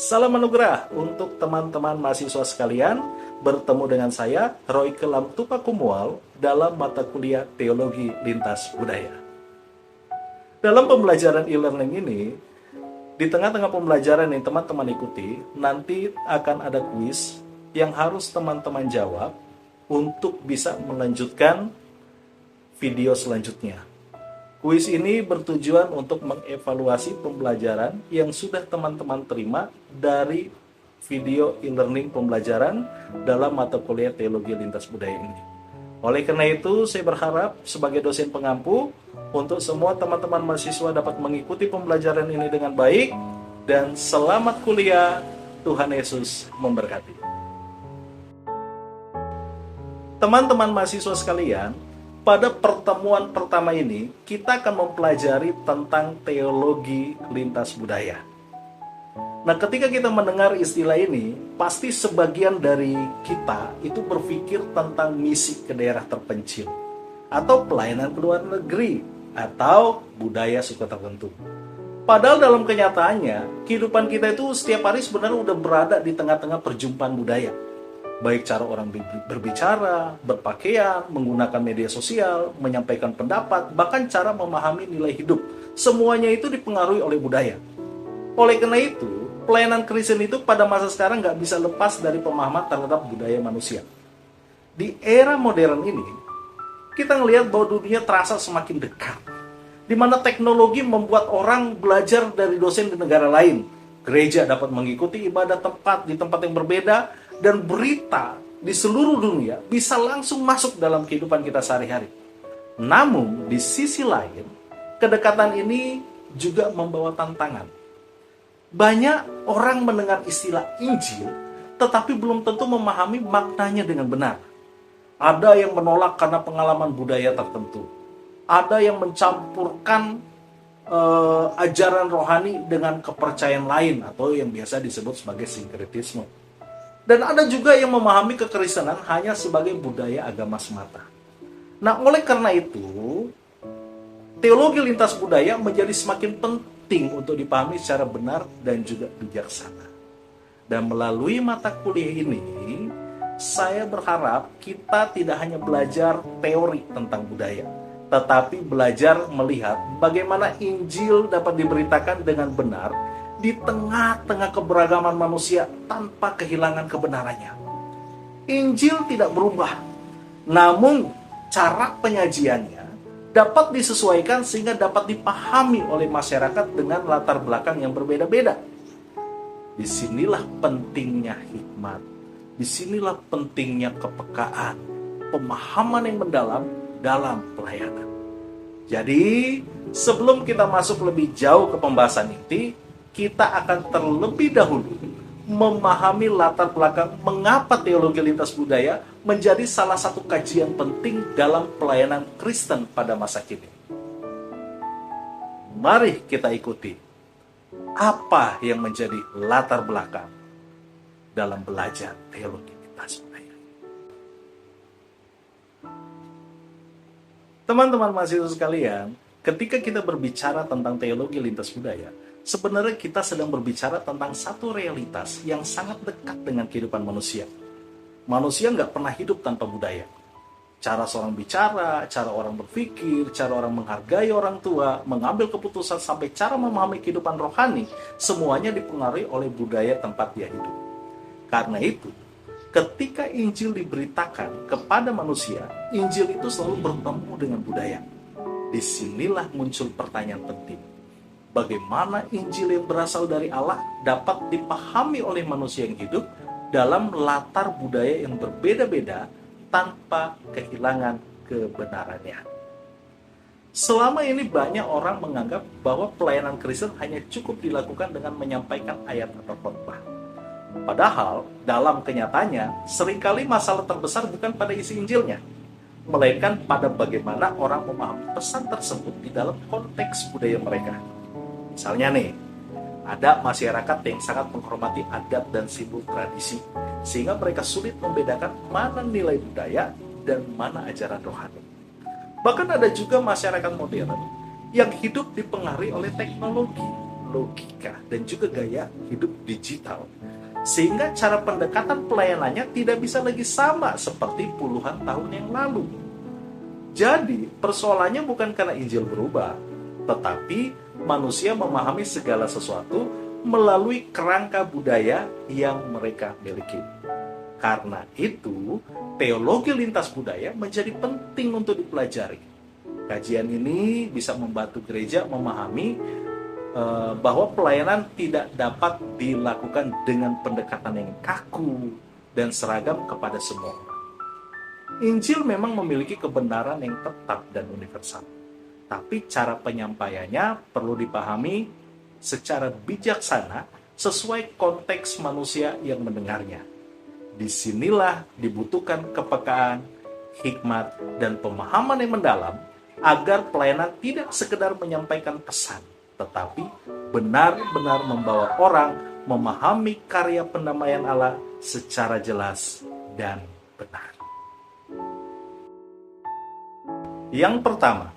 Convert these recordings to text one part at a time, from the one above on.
Salam anugerah untuk teman-teman mahasiswa sekalian. Bertemu dengan saya, Roy Kelam Tupakumual, dalam mata kuliah Teologi Lintas Budaya. Dalam pembelajaran e-learning ini, di tengah-tengah pembelajaran yang teman-teman ikuti, nanti akan ada kuis yang harus teman-teman jawab untuk bisa melanjutkan video selanjutnya. Kuis ini bertujuan untuk mengevaluasi pembelajaran yang sudah teman-teman terima dari video e-learning pembelajaran dalam mata kuliah Teologi Lintas Budaya ini. Oleh karena itu, saya berharap sebagai dosen pengampu, untuk semua teman-teman mahasiswa dapat mengikuti pembelajaran ini dengan baik, dan selamat kuliah. Tuhan Yesus memberkati. Teman-teman mahasiswa sekalian, pada pertemuan pertama ini, kita akan mempelajari tentang teologi lintas budaya. Nah, ketika kita mendengar istilah ini, pasti sebagian dari kita itu berpikir tentang misi ke daerah terpencil, atau pelayanan ke luar negeri, atau budaya suku tertentu. Padahal dalam kenyataannya, kehidupan kita itu setiap hari sebenarnya udah berada di tengah-tengah perjumpaan budaya. Baik cara orang berbicara, berpakaian, menggunakan media sosial, menyampaikan pendapat, bahkan cara memahami nilai hidup. Semuanya itu dipengaruhi oleh budaya. Oleh karena itu, pelayanan Kristen itu pada masa sekarang nggak bisa lepas dari pemahaman terhadap budaya manusia. Di era modern ini, kita ngelihat bahwa dunia terasa semakin dekat, di mana teknologi membuat orang belajar dari dosen di negara lain. Gereja dapat mengikuti ibadah di tempat yang berbeda, dan berita di seluruh dunia bisa langsung masuk dalam kehidupan kita sehari-hari. Namun, di sisi lain, kedekatan ini juga membawa tantangan. Banyak orang mendengar istilah Injil, tetapi belum tentu memahami maknanya dengan benar. Ada yang menolak karena pengalaman budaya tertentu. Ada yang mencampurkan ajaran rohani dengan kepercayaan lain, atau yang biasa disebut sebagai sinkretisme. Dan ada juga yang memahami kekristenan hanya sebagai budaya agama semata. Nah, oleh karena itu, teologi lintas budaya menjadi semakin penting untuk dipahami secara benar dan juga bijaksana. Dan melalui mata kuliah ini, saya berharap kita tidak hanya belajar teori tentang budaya, tetapi belajar melihat bagaimana Injil dapat diberitakan dengan benar di tengah-tengah keberagaman manusia tanpa kehilangan kebenarannya. Injil tidak berubah, namun cara penyajiannya dapat disesuaikan sehingga dapat dipahami oleh masyarakat dengan latar belakang yang berbeda-beda. Disinilah pentingnya hikmat, disinilah pentingnya kepekaan, pemahaman yang mendalam dalam pelayanan. Jadi, sebelum kita masuk lebih jauh ke pembahasan inti, kita akan terlebih dahulu memahami latar belakang mengapa teologi lintas budaya menjadi salah satu kajian penting dalam pelayanan Kristen pada masa kini. Mari kita ikuti apa yang menjadi latar belakang dalam belajar teologi lintas budaya. Teman-teman mahasiswa sekalian, ketika kita berbicara tentang teologi lintas budaya, sebenarnya kita sedang berbicara tentang satu realitas yang sangat dekat dengan kehidupan manusia. Manusia nggak pernah hidup tanpa budaya. Cara seorang bicara, cara orang berpikir, cara orang menghargai orang tua, mengambil keputusan, sampai cara memahami kehidupan rohani, semuanya dipengaruhi oleh budaya tempat dia hidup. Karena itu, ketika Injil diberitakan kepada manusia, Injil itu selalu bertemu dengan budaya. Disinilah muncul pertanyaan penting. Bagaimana Injil yang berasal dari Allah dapat dipahami oleh manusia yang hidup dalam latar budaya yang berbeda-beda tanpa kehilangan kebenarannya. Selama ini banyak orang menganggap bahwa pelayanan Kristen hanya cukup dilakukan dengan menyampaikan ayat atau khotbah. Padahal dalam kenyataannya seringkali masalah terbesar bukan pada isi Injilnya, melainkan pada bagaimana orang memahami pesan tersebut di dalam konteks budaya mereka. Misalnya nih, ada masyarakat yang sangat menghormati adat dan simbol tradisi, sehingga mereka sulit membedakan mana nilai budaya dan mana ajaran rohani. Bahkan ada juga masyarakat modern yang hidup dipengaruhi oleh teknologi, logika, dan juga gaya hidup digital. Sehingga cara pendekatan pelayanannya tidak bisa lagi sama seperti puluhan tahun yang lalu. Jadi, persoalannya bukan karena Injil berubah, tetapi manusia memahami segala sesuatu melalui kerangka budaya yang mereka miliki. Karena itu, teologi lintas budaya menjadi penting untuk dipelajari. Kajian ini bisa membantu gereja memahami bahwa pelayanan tidak dapat dilakukan dengan pendekatan yang kaku dan seragam kepada semua. Injil memang memiliki kebenaran yang tetap dan universal, tapi cara penyampaiannya perlu dipahami secara bijaksana sesuai konteks manusia yang mendengarnya. Disinilah dibutuhkan kepekaan, hikmat, dan pemahaman yang mendalam agar pelayanan tidak sekedar menyampaikan pesan, tetapi benar-benar membawa orang memahami karya pendamaian Allah secara jelas dan benar. Yang pertama,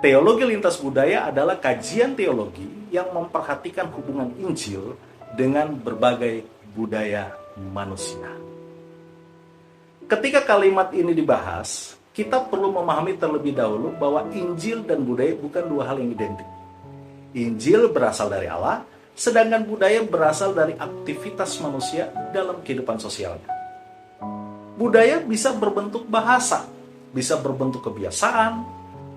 teologi lintas budaya adalah kajian teologi yang memperhatikan hubungan Injil dengan berbagai budaya manusia. Ketika kalimat ini dibahas, kita perlu memahami terlebih dahulu bahwa Injil dan budaya bukan dua hal yang identik. Injil berasal dari Allah, sedangkan budaya berasal dari aktivitas manusia dalam kehidupan sosialnya. Budaya bisa berbentuk bahasa, bisa berbentuk kebiasaan,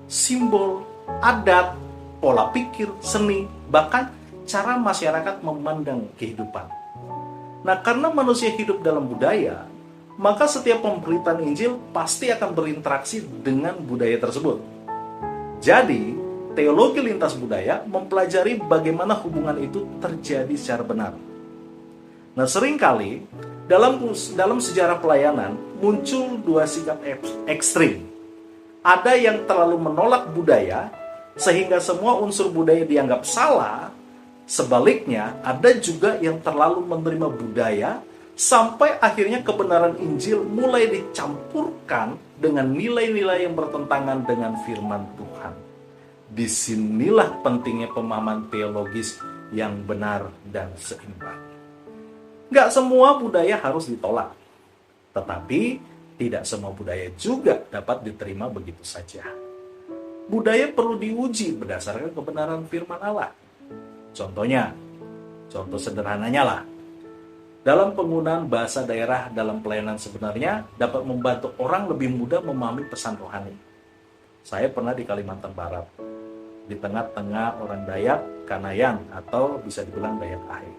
simbol, adat, pola pikir, seni, bahkan cara masyarakat memandang kehidupan. Nah, karena manusia hidup dalam budaya, maka setiap pemberitaan Injil pasti akan berinteraksi dengan budaya tersebut. Jadi, teologi lintas budaya mempelajari bagaimana hubungan itu terjadi secara benar. Nah, seringkali dalam sejarah pelayanan muncul dua sikap ekstrim. Ada yang terlalu menolak budaya sehingga semua unsur budaya dianggap salah. Sebaliknya, ada juga yang terlalu menerima budaya sampai akhirnya kebenaran Injil mulai dicampurkan dengan nilai-nilai yang bertentangan dengan firman Tuhan. Disinilah pentingnya pemahaman teologis yang benar dan seimbang. Gak semua budaya harus ditolak, tetapi tidak semua budaya juga dapat diterima begitu saja. Budaya perlu diuji berdasarkan kebenaran firman Allah. Contoh sederhananya lah, dalam penggunaan bahasa daerah dalam pelayanan sebenarnya dapat membantu orang lebih mudah memahami pesan rohani. Saya pernah di Kalimantan Barat, di tengah-tengah orang Dayak, Kanayan, atau bisa dibilang Dayak Ahe.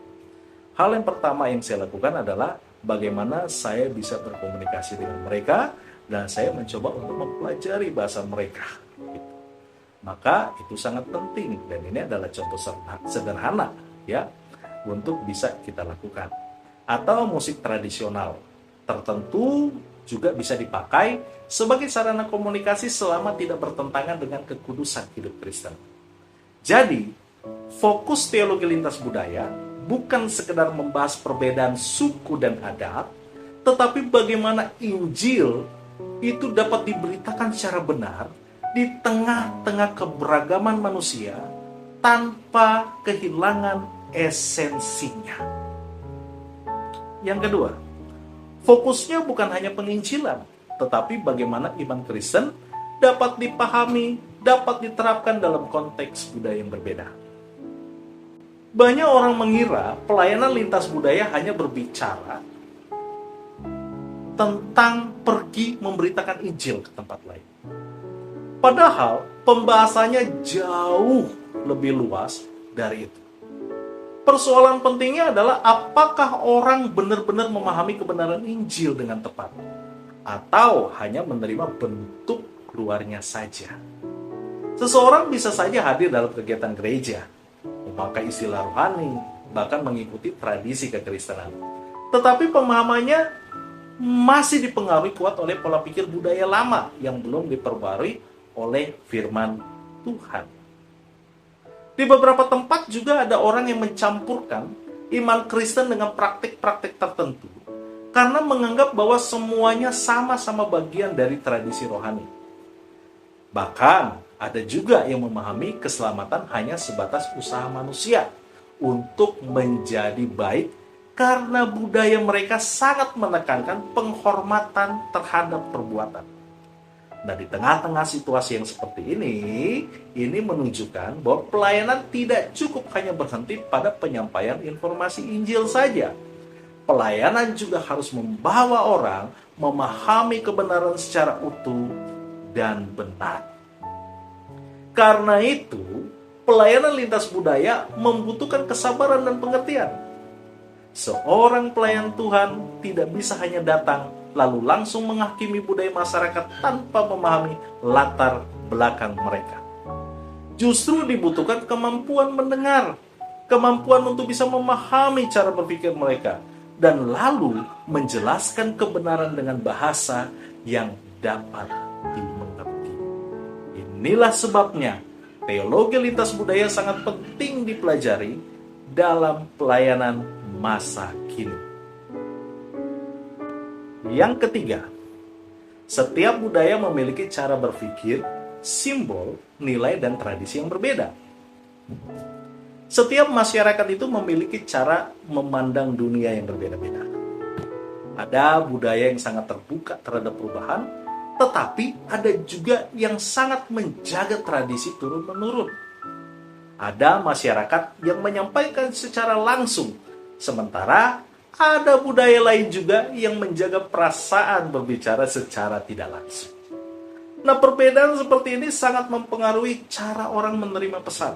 Hal yang pertama yang saya lakukan adalah bagaimana saya bisa berkomunikasi dengan mereka, dan saya mencoba untuk mempelajari bahasa mereka. Maka itu sangat penting, dan ini adalah contoh sederhana ya untuk bisa kita lakukan. Atau musik tradisional tertentu juga bisa dipakai sebagai sarana komunikasi selama tidak bertentangan dengan kekudusan hidup Kristen. Jadi, fokus teologi lintas budaya bukan sekedar membahas perbedaan suku dan adat, tetapi bagaimana Injil itu dapat diberitakan secara benar di tengah-tengah keberagaman manusia tanpa kehilangan esensinya. Yang kedua, fokusnya bukan hanya penginjilan, tetapi bagaimana iman Kristen dapat dipahami, dapat diterapkan dalam konteks budaya yang berbeda. Banyak orang mengira pelayanan lintas budaya hanya berbicara tentang pergi memberitakan Injil ke tempat lain. Padahal pembahasannya jauh lebih luas dari itu. Persoalan pentingnya adalah apakah orang benar-benar memahami kebenaran Injil dengan tepat, atau hanya menerima bentuk luarnya saja. Seseorang bisa saja hadir dalam kegiatan gereja, memakai istilah rohani, bahkan mengikuti tradisi kekristenan. Tetapi pemahamannya masih dipengaruhi kuat oleh pola pikir budaya lama yang belum diperbarui oleh firman Tuhan. Di beberapa tempat juga ada orang yang mencampurkan iman Kristen dengan praktik-praktik tertentu karena menganggap bahwa semuanya sama-sama bagian dari tradisi rohani. Bahkan Ada juga yang memahami keselamatan hanya sebatas usaha manusia untuk menjadi baik karena budaya mereka sangat menekankan penghormatan terhadap perbuatan. Nah, di tengah-tengah situasi yang seperti ini menunjukkan bahwa pelayanan tidak cukup hanya berhenti pada penyampaian informasi Injil saja. Pelayanan juga harus membawa orang memahami kebenaran secara utuh dan benar. Karena itu, pelayanan lintas budaya membutuhkan kesabaran dan pengertian. Seorang pelayan Tuhan tidak bisa hanya datang lalu langsung menghakimi budaya masyarakat tanpa memahami latar belakang mereka. Justru dibutuhkan kemampuan mendengar, kemampuan untuk bisa memahami cara berpikir mereka, dan lalu menjelaskan kebenaran dengan bahasa yang dapat dimengerti. Inilah sebabnya teologi lintas budaya sangat penting dipelajari dalam pelayanan masa kini. Yang ketiga, setiap budaya memiliki cara berpikir, simbol, nilai, dan tradisi yang berbeda. Setiap masyarakat itu memiliki cara memandang dunia yang berbeda-beda. Ada budaya yang sangat terbuka terhadap perubahan, tetapi ada juga yang sangat menjaga tradisi turun-menurun. Ada masyarakat yang menyampaikan secara langsung, sementara ada budaya lain juga yang menjaga perasaan berbicara secara tidak langsung. Nah, perbedaan seperti ini sangat mempengaruhi cara orang menerima pesan,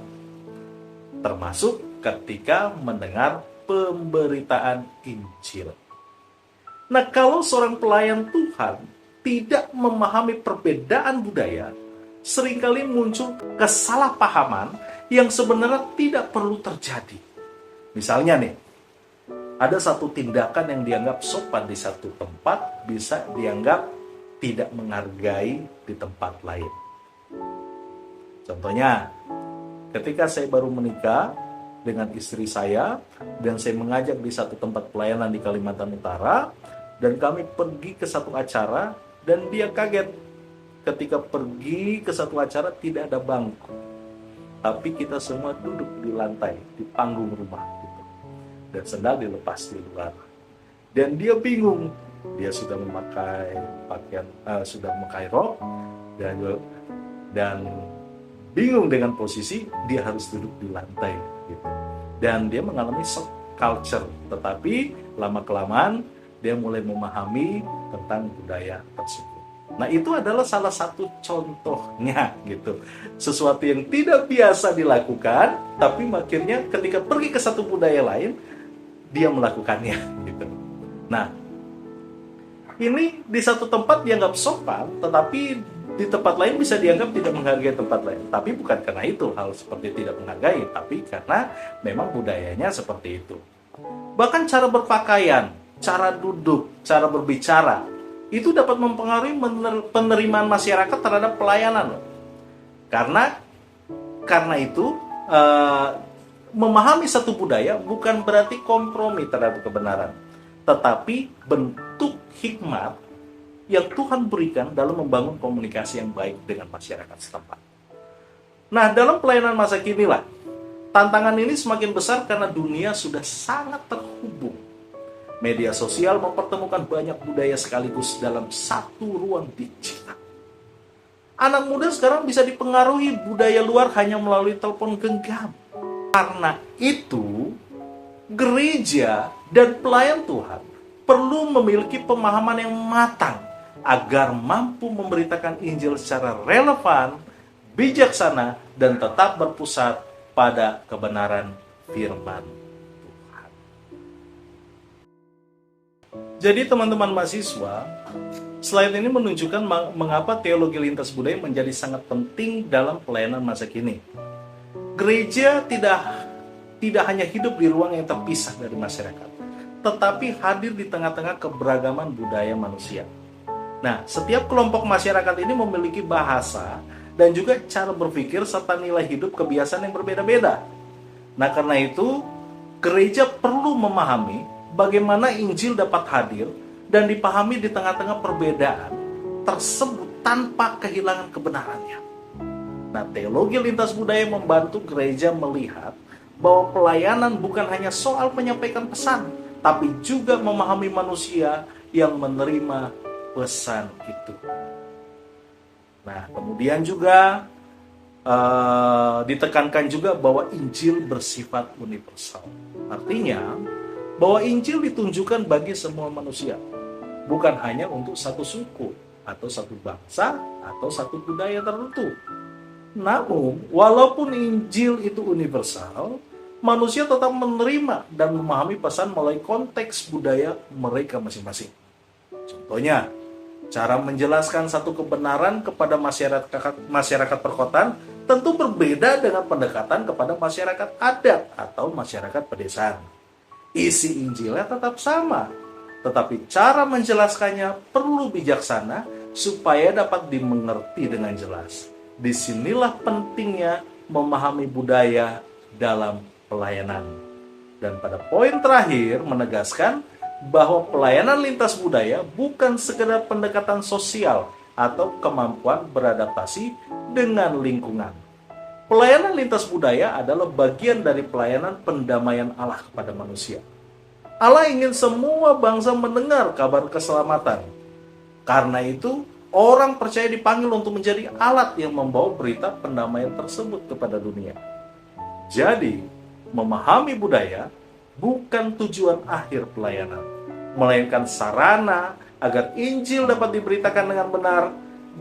termasuk ketika mendengar pemberitaan Injil. Nah, kalau seorang pelayan Tuhan tidak memahami perbedaan budaya, seringkali muncul kesalahpahaman yang sebenarnya tidak perlu terjadi. Misalnya nih, ada satu tindakan yang dianggap sopan di satu tempat bisa dianggap tidak menghargai di tempat lain. Contohnya, ketika saya baru menikah dengan istri saya dan saya mengajak di satu tempat pelayanan di Kalimantan Utara, dan kami pergi ke satu acara dan dia kaget ketika pergi ke satu acara tidak ada bangku, tapi kita semua duduk di lantai di panggung rumah gitu, dan sendal dilepas di luar. Dan dia bingung, dia sudah memakai pakaian, sudah memakai rok, dan bingung dengan posisi dia harus duduk di lantai gitu. Dan dia mengalami shock culture, tetapi lama-kelamaan dia mulai memahami tentang budaya tersebut. Nah, itu adalah salah satu contohnya gitu. Sesuatu yang tidak biasa dilakukan, tapi akhirnya ketika pergi ke satu budaya lain, dia melakukannya gitu. Nah, ini di satu tempat dianggap sopan, tetapi di tempat lain bisa dianggap tidak menghargai tempat lain. Tapi bukan karena itu hal seperti tidak menghargai, tapi karena memang budayanya seperti itu. Bahkan cara berpakaian, cara duduk, cara berbicara, itu dapat mempengaruhi penerimaan masyarakat terhadap pelayanan. Karena itu, memahami satu budaya bukan berarti kompromi terhadap kebenaran, tetapi bentuk hikmat yang Tuhan berikan dalam membangun komunikasi yang baik dengan masyarakat setempat. Nah, dalam pelayanan masa kini lah, tantangan ini semakin besar karena dunia sudah sangat terhubung. Media sosial mempertemukan banyak budaya sekaligus dalam satu ruang digital. Anak muda sekarang bisa dipengaruhi budaya luar hanya melalui telepon genggam. Karena itu, gereja dan pelayan Tuhan perlu memiliki pemahaman yang matang agar mampu memberitakan Injil secara relevan, bijaksana, dan tetap berpusat pada kebenaran firman Tuhan. Jadi teman-teman mahasiswa, slide ini menunjukkan mengapa teologi lintas budaya menjadi sangat penting dalam pelayanan masa kini. Gereja tidak hanya hidup di ruang yang terpisah dari masyarakat, tetapi hadir di tengah-tengah keberagaman budaya manusia. Nah, setiap kelompok masyarakat ini memiliki bahasa dan juga cara berpikir serta nilai hidup kebiasaan yang berbeda-beda. Nah, karena itu, gereja perlu memahami bagaimana Injil dapat hadir dan dipahami di tengah-tengah perbedaan tersebut tanpa kehilangan kebenarannya. Nah, teologi lintas budaya membantu gereja melihat bahwa pelayanan bukan hanya soal menyampaikan pesan, tapi juga memahami manusia yang menerima pesan itu. Nah, kemudian juga ditekankan juga bahwa Injil bersifat universal. Artinya, bahwa Injil ditunjukkan bagi semua manusia, bukan hanya untuk satu suku, atau satu bangsa, atau satu budaya tertentu. Namun, walaupun Injil itu universal, manusia tetap menerima dan memahami pesan melalui konteks budaya mereka masing-masing. Contohnya, cara menjelaskan satu kebenaran kepada masyarakat perkotaan tentu berbeda dengan pendekatan kepada masyarakat adat atau masyarakat pedesaan. Isi Injilnya tetap sama, tetapi cara menjelaskannya perlu bijaksana supaya dapat dimengerti dengan jelas. Disinilah pentingnya memahami budaya dalam pelayanan. Dan pada poin terakhir menegaskan bahwa pelayanan lintas budaya bukan sekedar pendekatan sosial atau kemampuan beradaptasi dengan lingkungan. Pelayanan lintas budaya adalah bagian dari pelayanan pendamaian Allah kepada manusia. Allah ingin semua bangsa mendengar kabar keselamatan. Karena itu, orang percaya dipanggil untuk menjadi alat yang membawa berita pendamaian tersebut kepada dunia. Jadi, memahami budaya bukan tujuan akhir pelayanan, melainkan sarana agar Injil dapat diberitakan dengan benar,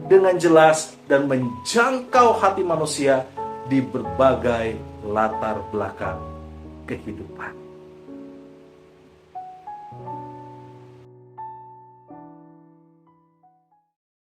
dengan jelas, dan menjangkau hati manusia di berbagai latar belakang kehidupan.